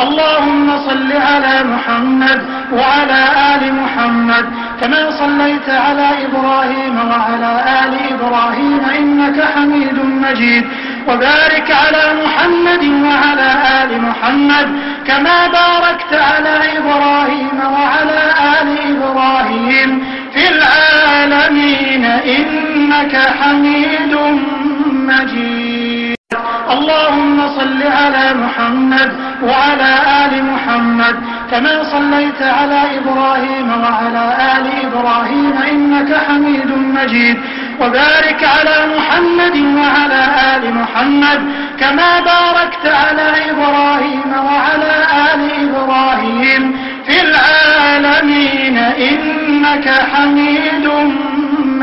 اللهم صل على محمد وعلى آل محمد كما صليت على إبراهيم وعلى آل إبراهيم إنك حميد مجيد. وبارك على محمد وعلى آل محمد كما باركت على إبراهيم وعلى آل إبراهيم في العالمين إنك حميد مجيد. اللهم صل على محمد وعلى آل محمد كما صليت على إبراهيم وعلى آل إبراهيم إنك حميد مجيد. وبارك على محمد وعلى آل محمد كما باركت على إبراهيم وعلى آل إبراهيم في العالمين إنك حميد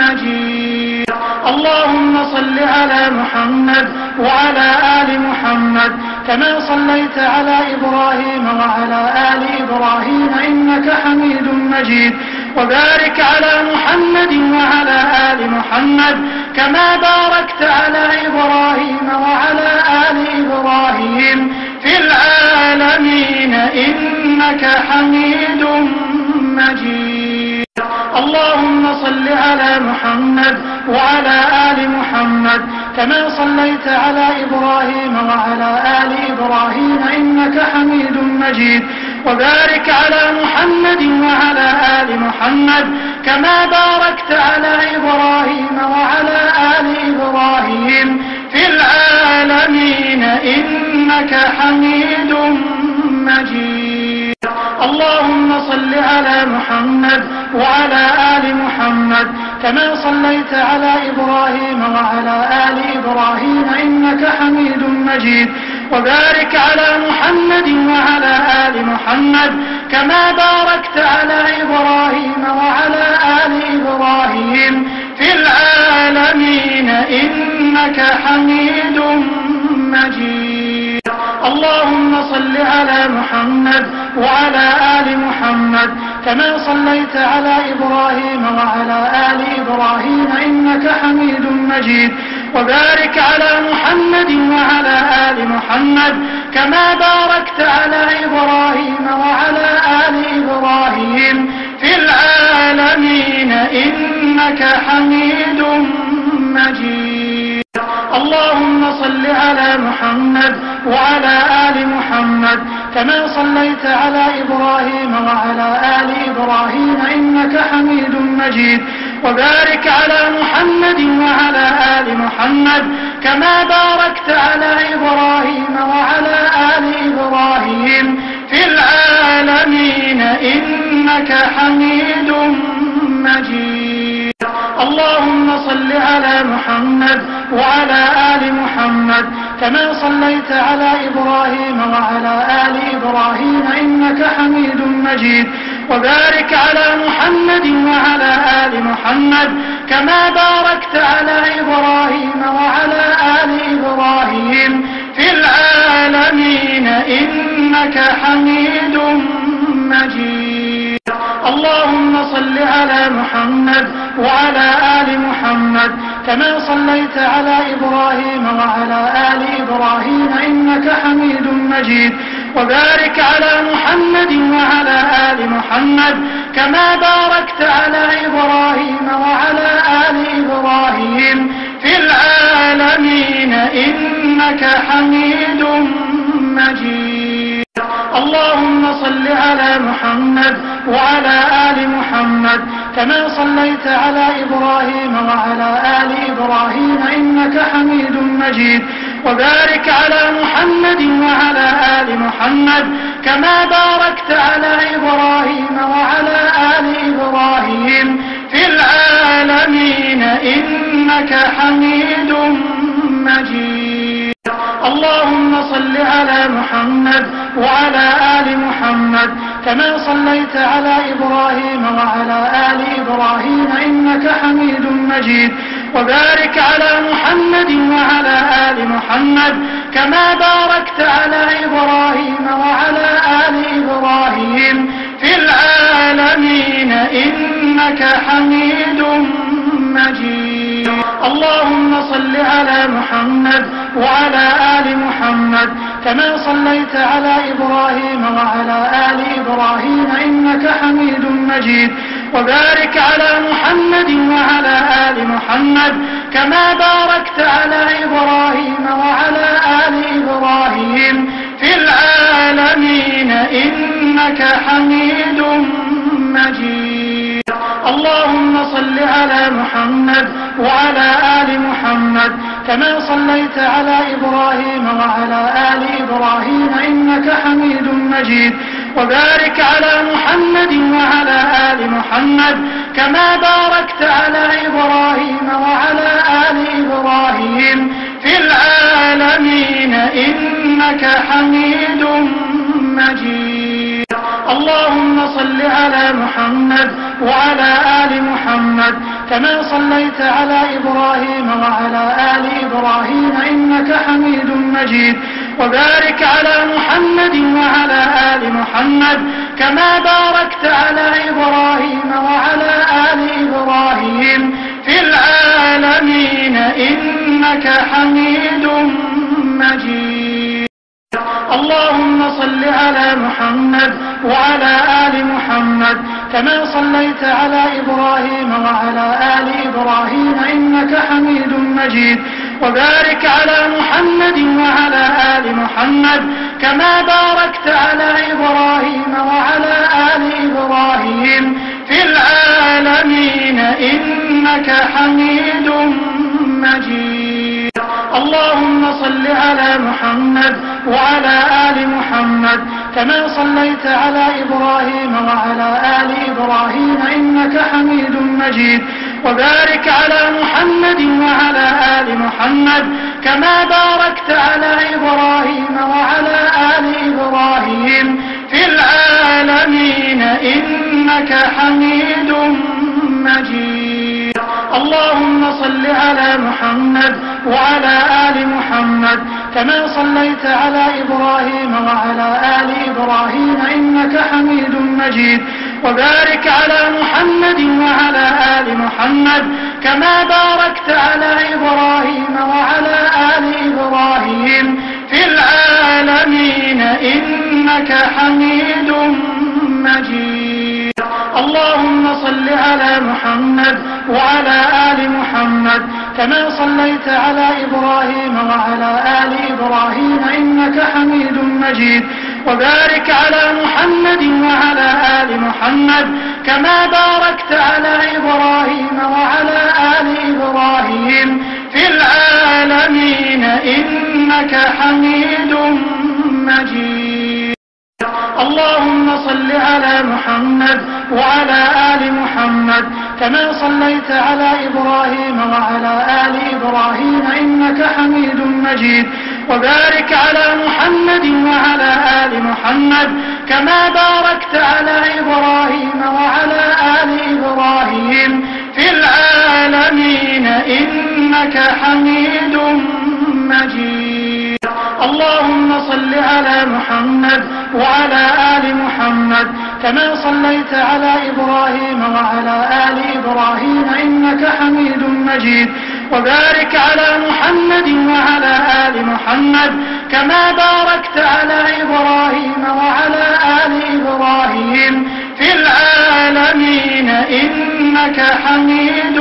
مجيد. اللهم صل على محمد وعلى آل محمد كما صليت على إبراهيم وعلى آل إبراهيم إنك حميد مجيد. وبارك على محمد وعلى آل محمد كما باركت على إبراهيم وعلى آل إبراهيم في العالمين إنك حميد مجيد. اللهم صل على محمد وعلى آل محمد كما صليت على إبراهيم وعلى آل إبراهيم إنك حميد مجيد. وبارك على محمد وعلى آل محمد كما باركت على إبراهيم وعلى آل إبراهيم في العالمين إنك حميد مجيد. اللهم صل على محمد وعلى آل محمد كما صليت على إبراهيم وعلى آل إبراهيم إنك حميد مجيد. وبارك على محمد وعلى آل محمد كما باركت على إبراهيم وعلى آل إبراهيم في العالمين إنك حميد مجيد. اللهم صل على محمد وعلى آل محمد كما صليت على إبراهيم وعلى آل إبراهيم إنك حميد مجيد. وبارك على محمد وعلى آل محمد كما باركت على إبراهيم وعلى آل إبراهيم في العالمين إنك حميد مجيد. اللهم صل على محمد وعلى آل محمد كما صليت على إبراهيم وعلى آل إبراهيم إنك حميد مجيد. وبارك على محمد وعلى آل محمد كما باركت على إبراهيم وعلى آل إبراهيم في العالمين إنك حميد مجيد. اللهم صل على محمد وعلى آل محمد كما صليت على إبراهيم وعلى آل إبراهيم إنك حميد مجيد. وبارك على محمد وعلى آل محمد كما باركت على إبراهيم وعلى آل إبراهيم في العالمين إنك حميد مجيد. اللهم صل على محمد وعلى آل محمد كما صليت على إبراهيم وعلى آل إبراهيم إنك حميد مجيد. وبارك على محمد وعلى آل محمد كما باركت على إبراهيم وعلى آل إبراهيم في العالمين إنك حميد مجيد. اللهم صل على محمد وعلى آل محمد كما صليت على إبراهيم وعلى آل إبراهيم إنك حميد مجيد. وبارك على محمد وعلى آل محمد كما باركت على إبراهيم وعلى آل إبراهيم في العالمين إنك حميد مجيد. اللهم صل على محمد وعلى آل محمد كما صليت على إبراهيم وعلى آل إبراهيم إنك حميد مجيد. وبارك على محمد وعلى آل محمد كما باركت على إبراهيم وعلى آل إبراهيم في العالمين إنك حميد مجيد. اللهم صل على محمد وعلى آل محمد كما صليت على إبراهيم وعلى آل إبراهيم إنك حميد مجيد. وبارك على محمد وعلى آل محمد كما باركت على إبراهيم وعلى آل إبراهيم في العالمين إنك حميد مجيد. اللهم صل على محمد وعلى آل محمد كما صليت على إبراهيم وعلى آل إبراهيم إنك حميد مجيد. وبارك على محمد وعلى آل محمد كما باركت على إبراهيم وعلى آل إبراهيم في العالمين إنك حميد مجيد. اللهم صل على محمد وعلى آل محمد كما صليت على إبراهيم وعلى آل إبراهيم إنك حميد مجيد. وبارك على محمد وعلى آل محمد كما باركت على إبراهيم وعلى آل إبراهيم في العالمين إنك حميد مجيد. اللهم صل على محمد وعلى آل محمد كما صليت على إبراهيم وعلى آل إبراهيم إنك حميد مجيد. وبارك على محمد وعلى آل محمد كما باركت على إبراهيم وعلى آل إبراهيم في العالمين إنك حميد مجيد. اللهم صل على محمد وعلى آل محمد كما صليت على إبراهيم وعلى آل إبراهيم إنك حميد مجيد. وبارك على محمد وعلى آل محمد كما باركت على إبراهيم وعلى آل إبراهيم في العالمين إنك حميد مجيد. اللهم صل على محمد وعلى آل محمد كما صليت على إبراهيم وعلى آل إبراهيم إنك حميد مجيد. وبارك على محمد وعلى آل محمد كما باركت على إبراهيم وعلى آل إبراهيم في العالمين إنك حميد مجيد. اللهم صل على محمد وعلى آل محمد كما صليت على إبراهيم وعلى آل إبراهيم إنك حميد مجيد. وبارك على محمد وعلى آل محمد كما باركت على إبراهيم وعلى آل إبراهيم في العالمين إنك حميد مجيد. اللهم صل على محمد وعلى آل محمد كما صليت على إبراهيم وعلى آل إبراهيم إنك حميد مجيد. وبارك على محمد وعلى آل محمد كما باركت على إبراهيم وعلى آل إبراهيم في العالمين إنك حميد مجيد. اللهم صل على محمد وعلى آل محمد كما صليت على إبراهيم وعلى آل إبراهيم إنك حميد مجيد. وبارك على محمد وعلى آل محمد كما باركت على إبراهيم وعلى آل إبراهيم في العالمين إنك حميد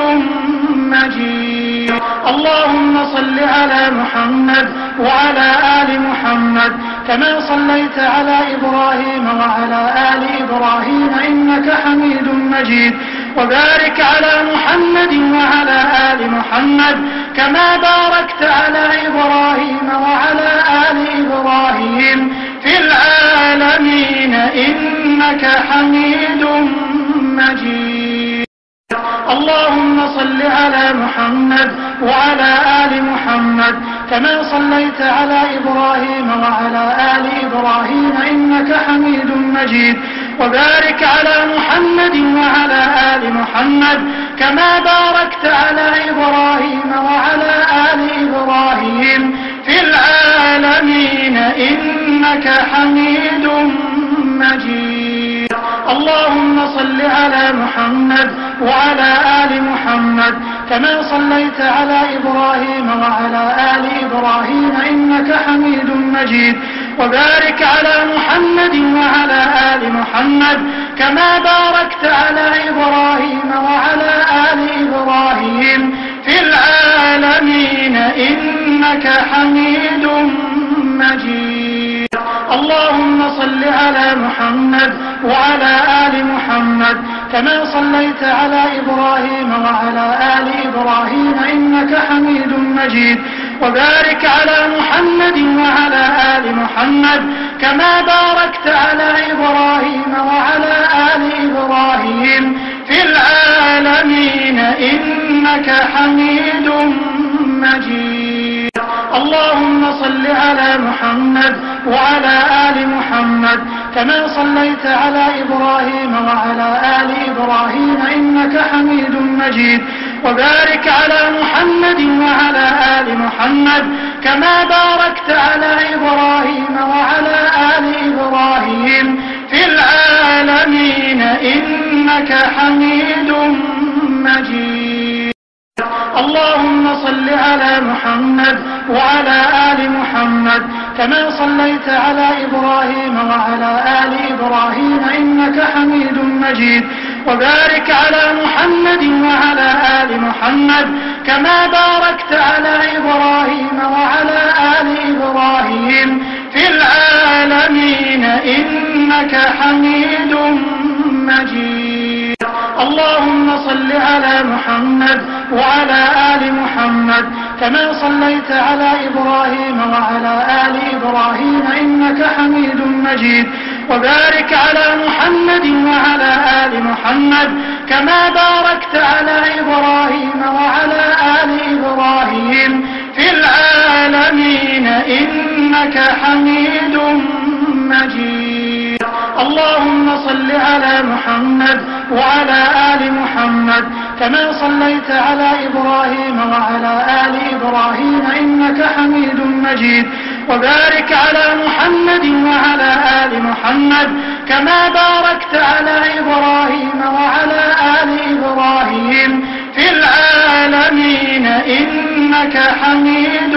مجيد. اللهم صل على محمد وعلى آل محمد كما صليت على إبراهيم وعلى آل إبراهيم إنك حميد مجيد. وبارك على محمد وعلى آل محمد كما باركت على إبراهيم وعلى آل إبراهيم في العالمين إنك حميد مجيد. اللهم صل على محمد وعلى آل محمد كما صليت على إبراهيم وعلى آل إبراهيم إنك حميد مجيد. وبارك على محمد وعلى آل محمد كما باركت على إبراهيم وعلى آل إبراهيم في العالمين إنك حميد مجيد. اللهم صل على محمد وعلى آل محمد كما صليت على إبراهيم وعلى آل إبراهيم إنك حميد مجيد. وبارك على محمد وعلى آل محمد كما باركت على إبراهيم وعلى آل إبراهيم في العالمين إنك حميد مجيد. اللهم صل على محمد وعلى آل محمد كما صليت على إبراهيم وعلى آل إبراهيم إنك حميد مجيد. وبارك على محمد وعلى آل محمد كما باركت على إبراهيم وعلى آل إبراهيم في العالمين إنك حميد مجيد. اللهم صل على محمد وعلى آل محمد كما صليت على إبراهيم وعلى آل إبراهيم إنك حميد مجيد. وبارك على محمد وعلى آل محمد كما باركت على إبراهيم وعلى آل إبراهيم في العالمين إنك حميد مجيد. اللهم صل على محمد وعلى آل محمد كما صليت على إبراهيم وعلى آل إبراهيم إنك حميد مجيد. وبارك على محمد وعلى آل محمد كما باركت على إبراهيم وعلى آل إبراهيم في العالمين إنك حميد مجيد. اللهم صل على محمد وعلى آل محمد كما صليت على إبراهيم وعلى آل إبراهيم إنك حميد مجيد. وبارك على محمد وعلى آل محمد كما باركت على إبراهيم وعلى آل إبراهيم في العالمين إنك حميد مجيد. اللهم صل على محمد وعلى آل محمد كما صليت على إبراهيم وعلى آل إبراهيم إنك حميد مجيد. وبارك على محمد وعلى آل محمد كما باركت على إبراهيم وعلى آل إبراهيم في العالمين إنك حميد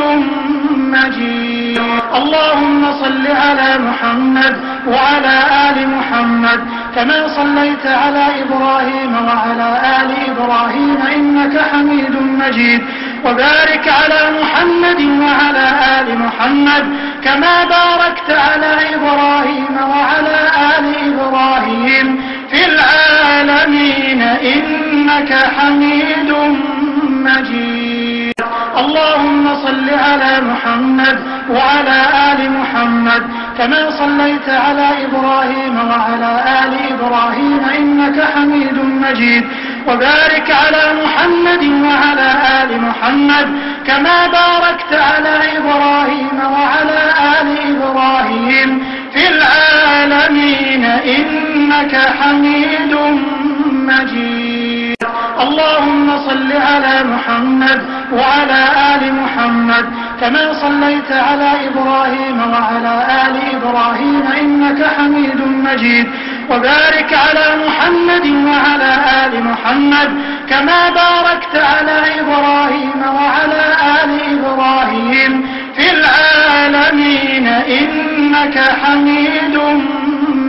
مجيد. اللهم صل على محمد وعلى آل محمد كما صليت على إبراهيم وعلى آل إبراهيم إنك حميد مجيد. وبارك على محمد وعلى آل محمد كما باركت على إبراهيم وعلى آل إبراهيم في العالمين إنك حميد مجيد. اللهم صل على محمد وعلى آل محمد كما صليت على إبراهيم وعلى آل إبراهيم إنك حميد مجيد. وبارك على محمد وعلى آل محمد كما باركت على إبراهيم وعلى آل إبراهيم في العالمين إنك حميد مجيد. اللهم صل على محمد وعلى آل محمد كما صليت على إبراهيم وعلى آل إبراهيم إنك حميد مجيد. وبارك على محمد وعلى آل محمد كما باركت على إبراهيم وعلى آل إبراهيم في العالمين إنك حميد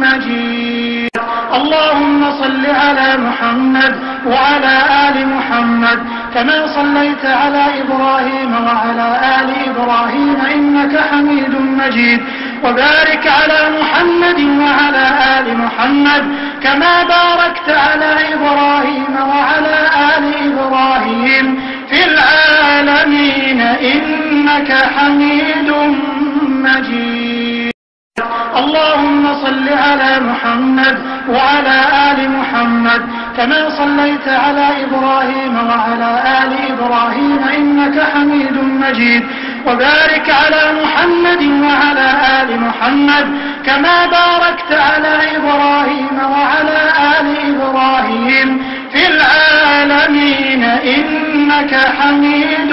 مجيد. اللهم صل على محمد وعلى آل محمد كما صليت على إبراهيم وعلى آل إبراهيم إنك حميد مجيد. وبارك على محمد وعلى آل محمد كما باركت على إبراهيم وعلى آل إبراهيم في العالمين إنك حميد مجيد. اللهم صل على محمد وعلى آل محمد كما صليت على إبراهيم وعلى آل إبراهيم إنك حميد مجيد. وبارك على محمد وعلى آل محمد كما باركت على إبراهيم وعلى آل إبراهيم في العالمين إنك حميد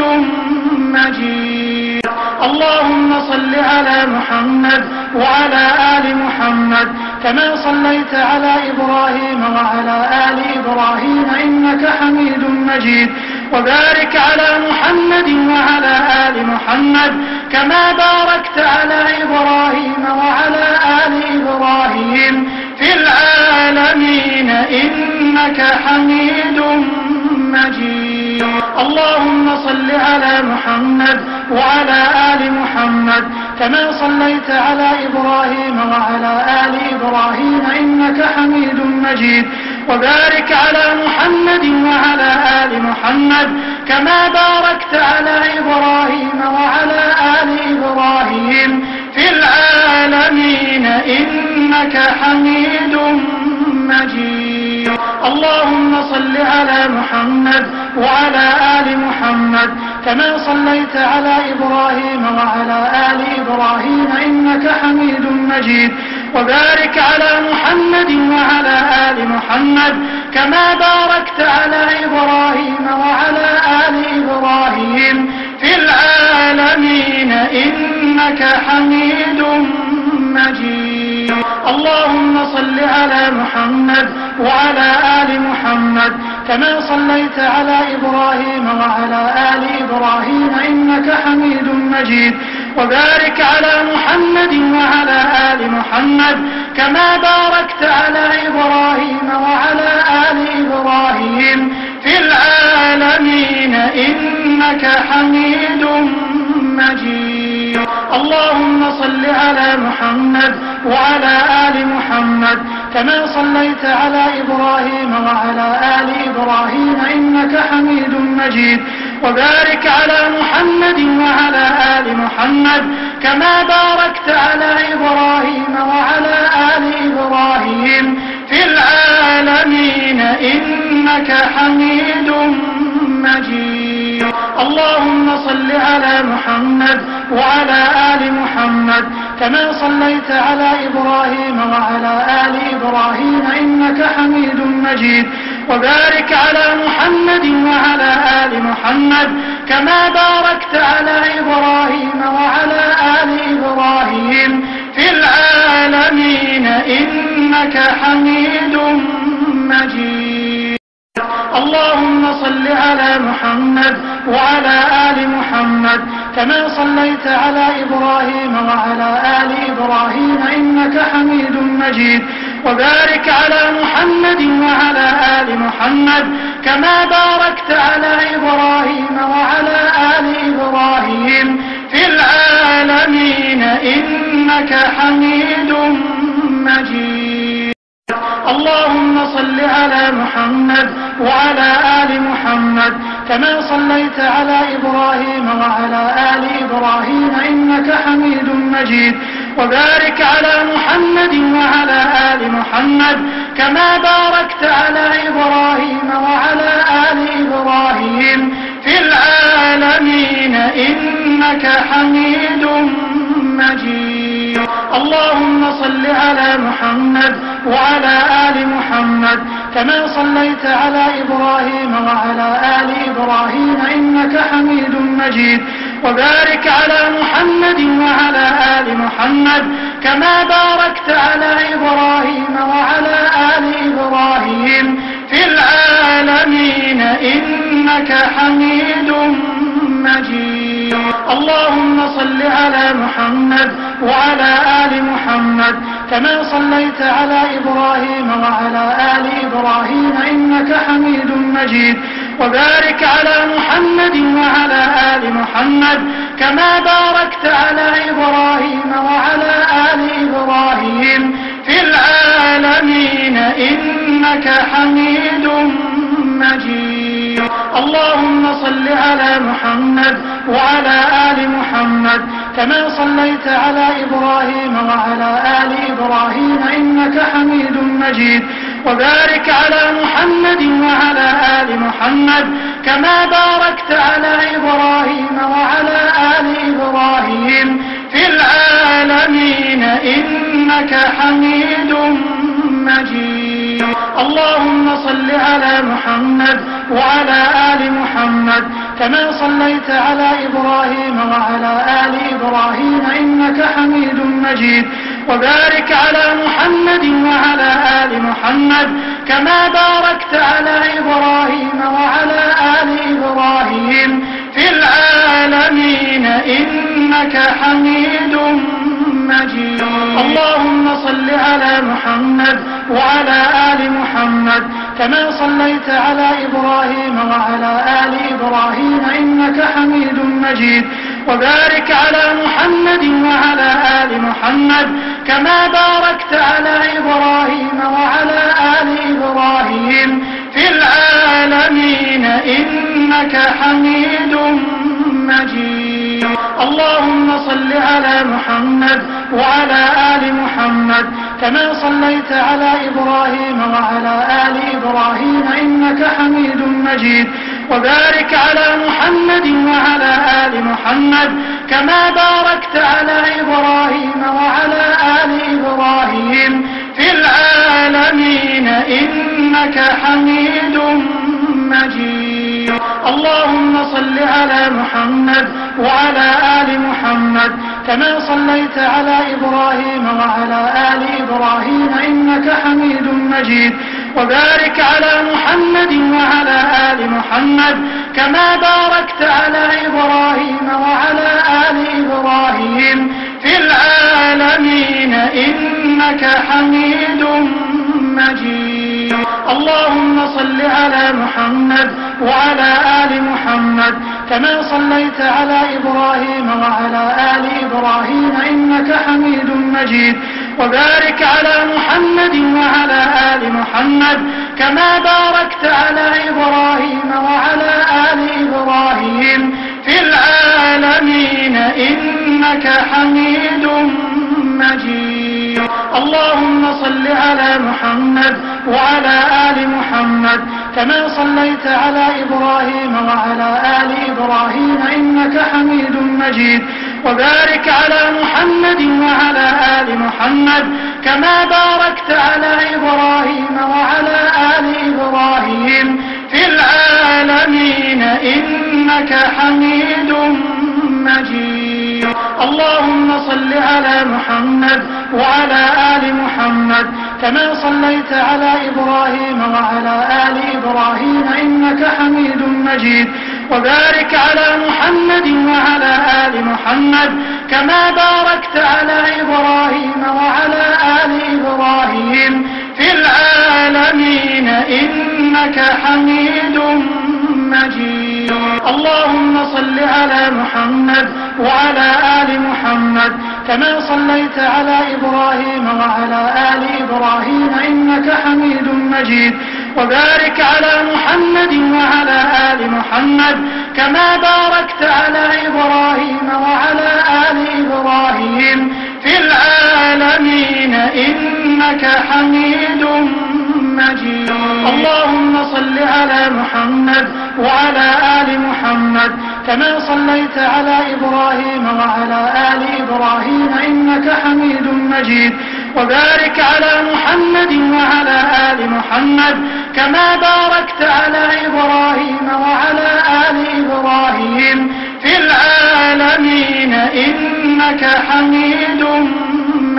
مجيد. اللهم صل على محمد وعلى آل محمد كما صليت على إبراهيم وعلى آل إبراهيم إنك حميد مجيد. وبارك على محمد وعلى آل محمد كما باركت على إبراهيم وعلى آل إبراهيم في العالمين إنك حميد مجيد. اللهم صل على محمد وعلى آل محمد كما صليت على إبراهيم وعلى آل إبراهيم إنك حميد مجيد. وبارك على محمد وعلى آل محمد كما باركت على إبراهيم وعلى آل إبراهيم في العالمين إنك حميد مجيد. اللهم صل على محمد وعلى آل محمد كما صليت على إبراهيم وعلى آل إبراهيم إنك حميد مجيد. وبارك على محمد وعلى آل محمد كما باركت على إبراهيم وعلى آل إبراهيم في العالمين إنك حميد مجيد. اللهم صل على محمد وعلى آل محمد كما صليت على إبراهيم وعلى آل إبراهيم إنك حميد مجيد. وبارك على محمد وعلى آل محمد كما باركت على إبراهيم وعلى آل إبراهيم في العالمين إنك حميد مجيد. اللهم صل على محمد وعلى آل محمد كما صليت على إبراهيم وعلى آل إبراهيم إنك حميد مجيد. وبارك على محمد وعلى آل محمد كما باركت على إبراهيم وعلى آل إبراهيم في العالمين إنك حميد مجيد. اللهم صل على محمد وعلى آل محمد كما صليت على إبراهيم وعلى آل إبراهيم إنك حميد مجيد. وبارك على محمد وعلى آل محمد كما باركت على إبراهيم وعلى آل إبراهيم في العالمين إنك حميد مجيد. اللهم صل على محمد وعلى آل محمد كما صليت على إبراهيم وعلى آل إبراهيم إنك حميد مجيد. وبارك على محمد وعلى آل محمد كما باركت على إبراهيم وعلى آل إبراهيم في العالمين إنك حميد مجيد. اللهم صل على محمد وعلى آل محمد كما صليت على إبراهيم وعلى آل إبراهيم إنك حميد مجيد. وبارك على محمد وعلى آل محمد كما باركت على إبراهيم وعلى آل إبراهيم في العالمين إنك حميد مجيد. اللهم صل على محمد وعلى آل محمد كما صليت على إبراهيم وعلى آل إبراهيم إنك حميد مجيد. وبارك على محمد وعلى آل محمد كما باركت على إبراهيم وعلى آل إبراهيم في العالمين إنك حميد مجيد. اللهم صل على محمد وعلى آل محمد كما صليت على إبراهيم وعلى آل إبراهيم إنك حميد مجيد. وبارك على محمد وعلى آل محمد كما باركت على إبراهيم وعلى آل إبراهيم في العالمين إنك حميد مجيد. اللهم صل على محمد وعلى آل محمد كما صليت على إبراهيم وعلى آل إبراهيم إنك حميد مجيد. وبارك على محمد وعلى آل محمد كما باركت على إبراهيم وعلى آل إبراهيم في العالمين إنك حميد مجيد. اللهم صل على محمد وعلى آل محمد كما صليت على إبراهيم وعلى آل إبراهيم إنك حميد مجيد. وبارك على محمد وعلى آل محمد كما باركت على إبراهيم وعلى آل إبراهيم اللهم صل على محمد وعلى آل محمد كما صليت على إبراهيم وعلى آل إبراهيم إنك حميد مجيد وبارك على محمد وعلى آل محمد كما باركت على إبراهيم وعلى آل إبراهيم في العالمين إنك حميد مجيد. اللهم صل على محمد وعلى آل محمد كما صليت على إبراهيم وعلى آل إبراهيم إنك حميد مجيد وبارك على محمد وعلى آل محمد كما باركت على إبراهيم وعلى آل إبراهيم في العالمين إنك حميد مجيد. اللهم صل على محمد وعلى آل محمد كما صليت على إبراهيم وعلى آل إبراهيم إنك حميد مجيد وبارك على محمد وعلى آل محمد كما باركت على إبراهيم وعلى آل إبراهيم في العالمين إنك حميد مجيد. اللهم صل على محمد وعلى آل محمد كما صليت على إبراهيم وعلى آل إبراهيم إنك حميد مجيد وبارك على محمد وعلى آل محمد كما باركت على إبراهيم وعلى آل إبراهيم في العالمين إنك حميد مجيد. اللهم صل على محمد وعلى آل محمد كما صليت على إبراهيم وعلى آل إبراهيم إنك حميد مجيد وبارك على محمد وعلى آل محمد كما باركت على إبراهيم وعلى آل إبراهيم في العالمين إنك حميد مجيد. اللهم صل على محمد وعلى آل محمد كما صليت على إبراهيم وعلى آل إبراهيم إنك حميد مجيد وبارك على محمد وعلى آل محمد كما باركت على إبراهيم وعلى آل إبراهيم في العالمين إنك حميد مجيد. اللهم صل على محمد وعلى آل محمد كما صليت على إبراهيم وعلى آل إبراهيم إنك حميد مجيد وبارك على محمد وعلى آل محمد كما باركت على إبراهيم وعلى آل إبراهيم في العالمين إنك حميد مجيد. اللهم صل على محمد وعلى آل محمد كما صليت على إبراهيم وعلى آل إبراهيم إنك حميد مجيد وبارك على محمد وعلى آل محمد كما باركت على إبراهيم وعلى آل إبراهيم في العالمين إنك حميد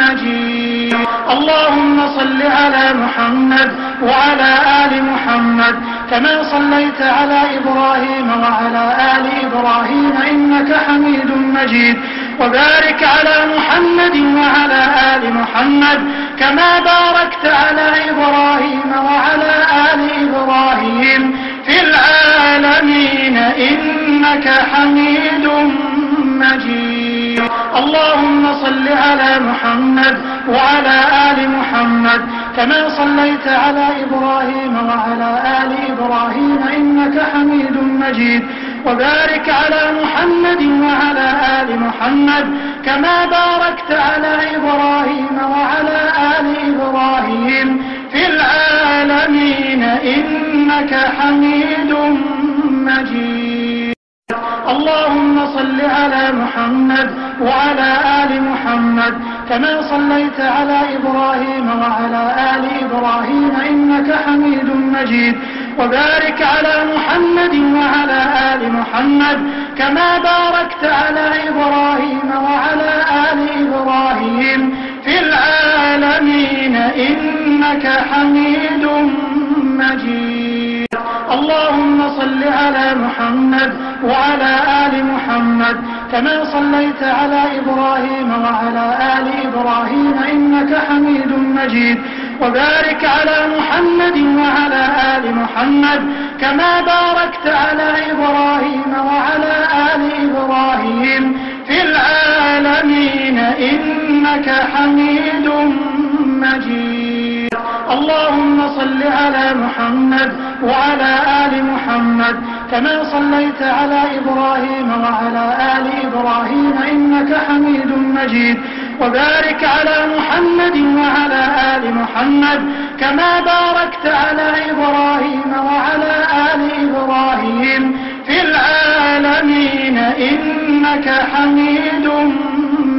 مجيد. اللهم صل على محمد وعلى آل محمد كما صليت على إبراهيم وعلى آل إبراهيم إنك حميد مجيد وبارك على محمد وعلى آل محمد كما باركت على إبراهيم وعلى آل إبراهيم في العالمين إنك حميد مجيد. اللهم صل على محمد وعلى آل محمد كما صليت على إبراهيم وعلى آل إبراهيم إنك حميد مجيد وبارك على محمد وعلى آل محمد كما باركت على إبراهيم وعلى آل إبراهيم في العالمين إنك حميد مجيد. اللهم صل على محمد وعلى آل محمد كما صليت على إبراهيم وعلى آل إبراهيم إنك حميد مجيد وبارك على محمد وعلى آل محمد كما باركت على إبراهيم وعلى آل إبراهيم في العالمين إنك حميد مجيد. اللهم صل على محمد وعلى آل محمد كما صليت على إبراهيم وعلى آل إبراهيم إنك حميد مجيد. وبارك على محمد وعلى آل محمد كما باركت على إبراهيم وعلى آل إبراهيم في العالمين إنك حميد مجيد. اللهم صل على محمد وعلى آل محمد كما صليت على إبراهيم وعلى آل إبراهيم إنك حميد مجيد. وبارك على محمد وعلى آل محمد كما باركت على إبراهيم وعلى آل إبراهيم في العالمين إنك حميد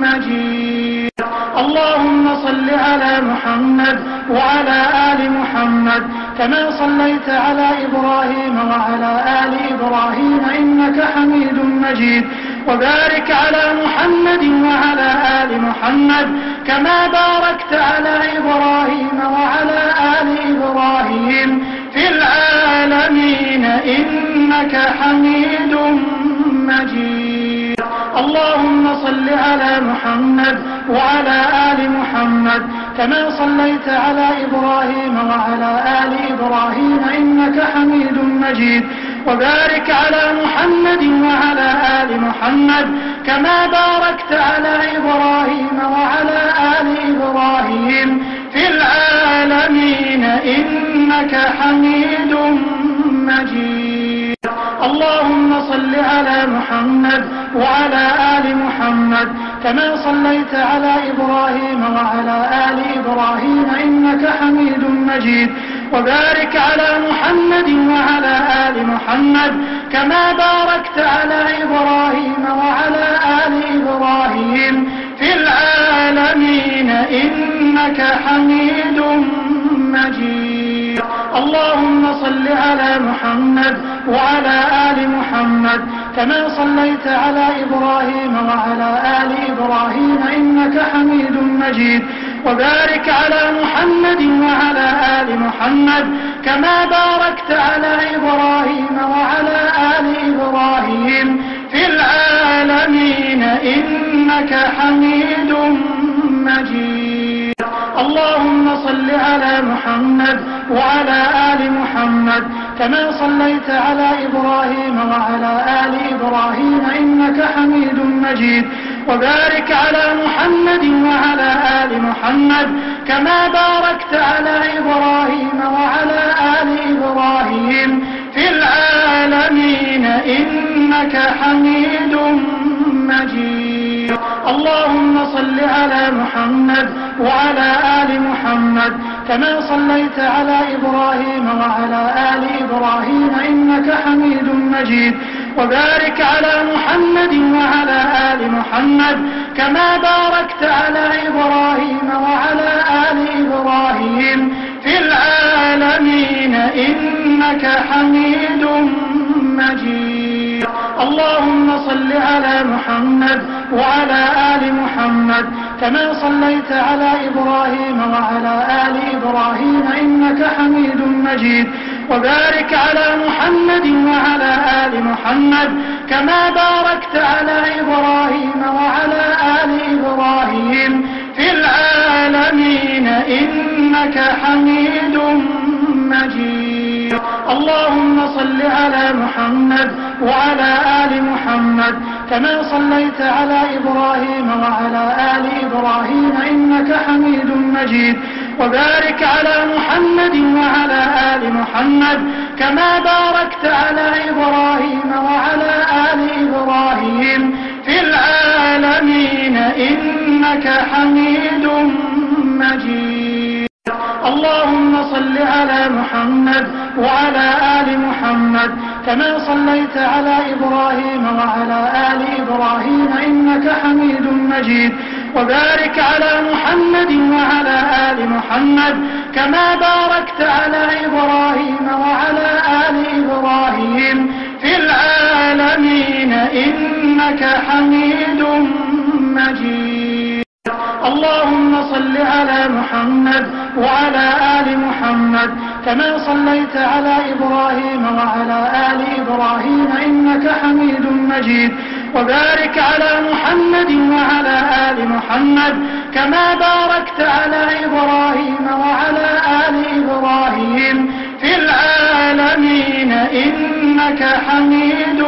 مجيد. اللهم صل على محمد وعلى آل محمد كما صليت على إبراهيم وعلى آل إبراهيم إنك حميد مجيد. وبارك على محمد وعلى آل محمد كما باركت على إبراهيم وعلى آل إبراهيم في العالمين إنك حميد مجيد. اللهم صل على محمد وعلى آل محمد كما صليت على إبراهيم وعلى آل إبراهيم إنك حميد مجيد. وبارك على محمد وعلى آل محمد كما باركت على إبراهيم وعلى آل إبراهيم في العالمين إنك حميد مجيد. اللهم صل على محمد وعلى آل محمد كما صليت على إبراهيم وعلى آل إبراهيم إنك حميد مجيد. وبارك على محمد وعلى آل محمد كما باركت على إبراهيم وعلى آل إبراهيم في العالمين إنك حميد مجيد. اللهم صل على محمد وعلى آل محمد كما صليت على إبراهيم وعلى آل إبراهيم إنك حميد مجيد. وبارك على محمد وعلى آل محمد كما باركت على إبراهيم وعلى آل إبراهيم في العالمين إنك حميد مجيد. اللهم صل على محمد وعلى آل محمد كما صليت على إبراهيم وعلى آل إبراهيم إنك حميد مجيد. وبارك على محمد وعلى آل محمد كما باركت على إبراهيم وعلى آل إبراهيم في العالمين إنك حميد مجيد. اللهم صل على محمد وعلى آل محمد كما صليت على إبراهيم وعلى آل إبراهيم إنك حميد مجيد. وبارك على محمد وعلى آل محمد كما باركت على إبراهيم وعلى آل إبراهيم في العالمين إنك حميد مجيد. اللهم صل على محمد وعلى آل محمد كما صليت على إبراهيم وعلى آل إبراهيم إنك حميد مجيد. وبارك على محمد وعلى آل محمد كما باركت على إبراهيم وعلى آل إبراهيم في العالمين إنك حميد مجيد. اللهم صل على محمد وعلى آل محمد كما صليت على إبراهيم وعلى آل إبراهيم إنك حميد مجيد. وبارك على محمد وعلى آل محمد كما باركت على إبراهيم وعلى آل إبراهيم في العالمين إنك حميد مجيد. اللهم صل على محمد وعلى آل محمد كما صليت على إبراهيم وعلى آل إبراهيم إنك حميد مجيد. وبارك على محمد وعلى آل محمد كما باركت على إبراهيم وعلى آل إبراهيم في العالمين إنك حميد مجيد. اللهم صل على محمد وعلى آل محمد كما صليت على إبراهيم وعلى آل إبراهيم إنك حميد مجيد. وبارك على محمد وعلى آل محمد كما باركت على إبراهيم وعلى آل إبراهيم في العالمين إنك حميد